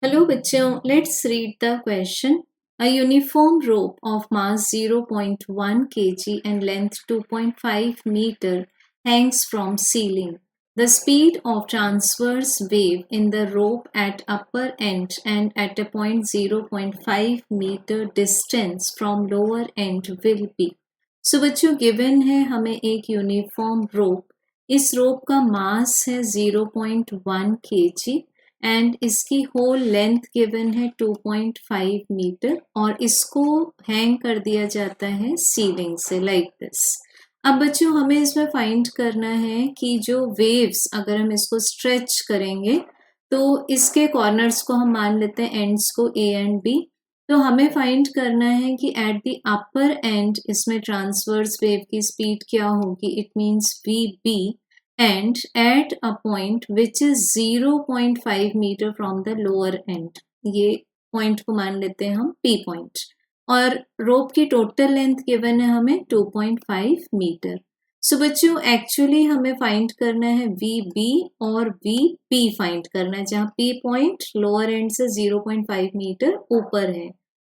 Hello bachcho, let's read the question. A uniform rope of mass 0.1 kg and length 2.5 meter hangs from ceiling. The speed of transverse wave in the rope at upper end and at a point 0.5 meter distance from lower end will be. So बच्चों given है हमें एक uniform rope. इस रोप का मास है 0.1 kg and इसकी whole length given है 2.5 metre और इसको हैंग कर दिया जाता है सीलिंग से लाइक दिस. अब बच्चों हमें इसमें फाइंड करना है कि जो वेव्स अगर हम इसको स्ट्रेच करेंगे तो इसके कॉर्नर्स को हम मान लेते हैं एंड्स को ए एंड बी. तो हमें फाइंड करना है कि एट द अपर एंड इसमें ट्रांसवर्स वेव की स्पीड क्या होगी. It means V B and at a point which is 0.5 meter from the lower end. ये पॉइंट को मान लेते हैं हम P पॉइंट और रोप की टोटल लेंथ गिवन है हमें 2.5 मीटर. सो बच्चों एक्चुअली हमें फाइंड करना है VB और VP फाइंड करना है जहाँ P पॉइंट लोअर एंड से 0.5 मीटर ऊपर है.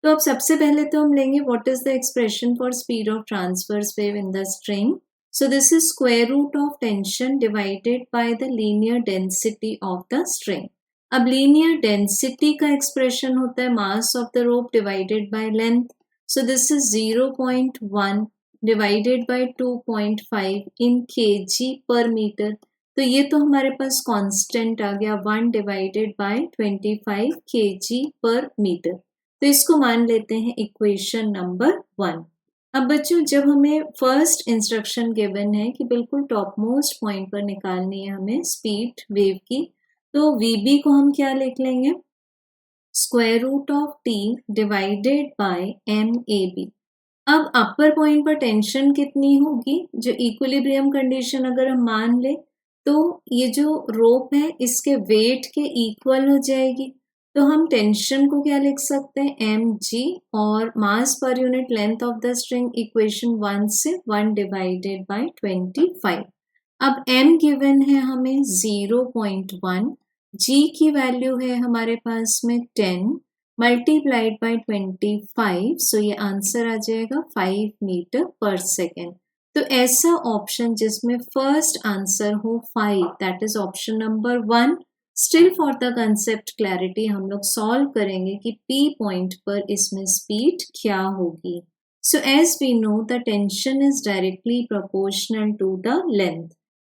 तो अब सबसे पहले तो हम लेंगे what is the expression for speed of transverse wave in the string. So this is square root of tension divided by the linear density of the string. अब linear density का expression होता है mass of the rope divided by length. So this is 0.1 divided by 2.5 in kg per meter. तो ये तो हमारे पास constant आ गया 1 divided by 25 kg per meter. तो इसको मान लेते हैं equation number 1. अब बच्चों जब हमें फर्स्ट इंस्ट्रक्शन गिवन है कि बिल्कुल टॉप मोस्ट पॉइंट पर निकालनी है हमें स्पीड वेव की, तो VB को हम क्या लिख लेंगे square root of T divided by MAB. अब अपर पॉइंट पर टेंशन कितनी होगी, जो इक्विलिब्रियम कंडीशन अगर हम मान ले तो ये जो रोप है इसके वेट के इक्वल हो जाएगी. तो हम टेंशन को क्या लिख सकते हैं mg और मास पर unit length of the string equation 1 से 1 डिवाइडेड बाय 25. अब m गिवन है हमें 0.1, g की वैल्यू है हमारे पास में 10 मल्टीप्लाइड बाय 25. सो ये आंसर आ जाएगा 5 मीटर पर सेकेंड. तो ऐसा ऑप्शन जिसमें फर्स्ट आंसर हो 5 that is option number 1. Still for the concept clarity हम लोग सॉल्व करेंगे कि P पॉइंट पर इसमें स्पीड क्या होगी. So as we know the tension is directly proportional to the length.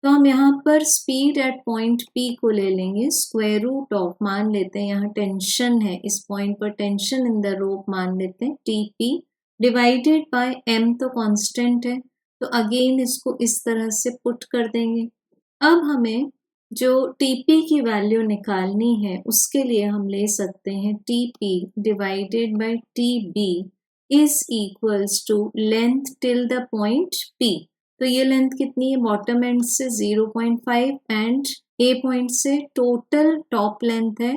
तो हम यहाँ पर स्पीड एट पॉइंट P को ले लेंगे स्क्वायर रूट ऑफ, मान लेते हैं यहाँ टेंशन है इस पॉइंट पर, टेंशन इन द रोप मान लेते हैं TP डिवाइडेड बाय M तो कांस्टेंट है. तो अगेन इसको इस तरह से पुट कर देंगे. अब हमें जो TP की वैल्यू निकालनी है उसके लिए हम ले सकते हैं TP divided by TB is equals to length till the point P. तो ये लेंथ कितनी है बॉटम एंड से 0.5 एंड A पॉइंट से टोटल टॉप लेंथ है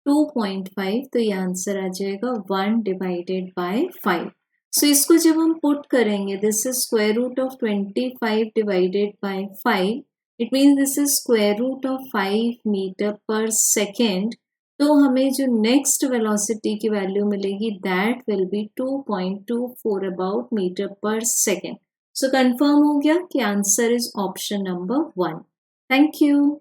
2.5. तो ये आंसर आ जाएगा 1 डिवाइडेड बाय 5. सो इसको जब हम पुट करेंगे this is square root of 25 divided by 5. It means this is square root of 5 metre per second. तो हमें जो नेक्स्ट वेलोसिटी की वैल्यू मिलेगी that will be 2.24 about metre per second. So confirm हो गया कि answer is option number 1. Thank you.